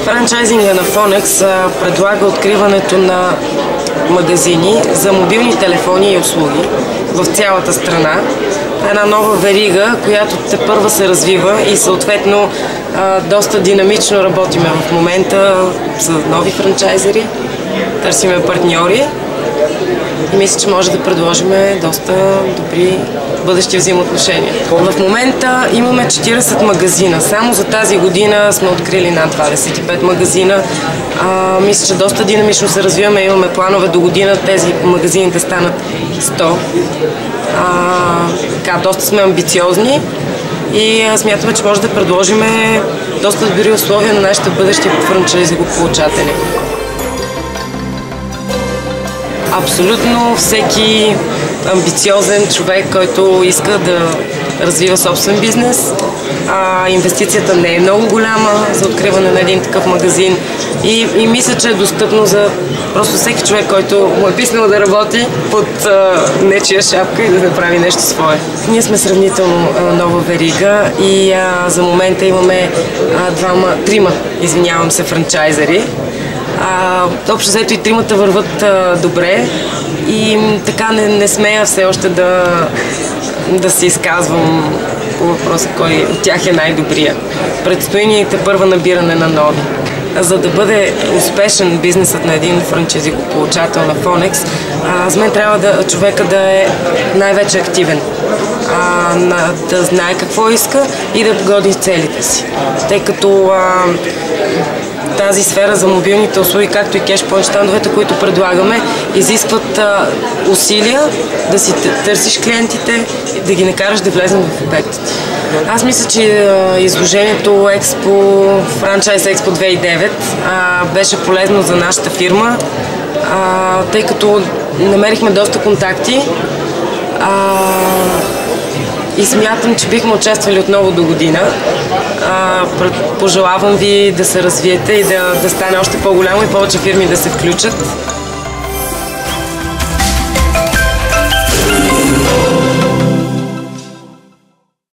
Франчайзинга на Phonex предлага откриването на магазини за мобилни телефони и услуги в цялата страна. Една нова верига, която тепърва се развива и съответно доста динамично работиме в момента с нови франчайзери, търсиме партньори и мисля, че може да предложим доста добри бъдещи взаимоотношения. В момента имаме 40 магазина. Само за тази година сме открили над 25 магазина. Мисля, че доста динамично се развиваме. Имаме планове до година тези магазини да станат 100. Доста сме амбициозни и смятаме, че може да предложим доста добри условия на нашите бъдещи франчайзингополучатели. Абсолютно всеки амбициозен човек, който иска да развива собствен бизнес. Инвестицията не е много голяма за откриване на един такъв магазин и мисля, че е достъпно за просто всеки човек, който му е писнал да работи под нечия шапка и да направи нещо свое. Ние сме сравнително нова верига и за момента имаме трима франчайзери. Общо взето и тримата върват добре и така не смея все още да се изказвам по въпроса кой от тях е най-добрия. Предстои ни тепърва набиране на нови. За да бъде успешен бизнесът на един франчайзингополучател на Phonex, за мен трябва човека да е най-вече активен, да знае какво иска и да годи целите си. Тъй като тази сфера за мобилните услуги, както и кеш-поинт щандовете, които предлагаме, изискват усилия да си търсиш клиентите и да ги накараш да влезнат в обектите. Аз мисля, че изложението Franchise Expo 2009 беше полезно за нашата фирма, тъй като намерихме доста контакти и смятам, че бихме участвали отново до година. Пожелавам ви да се развиете и да стане още по-голямо и повече фирми да се включат.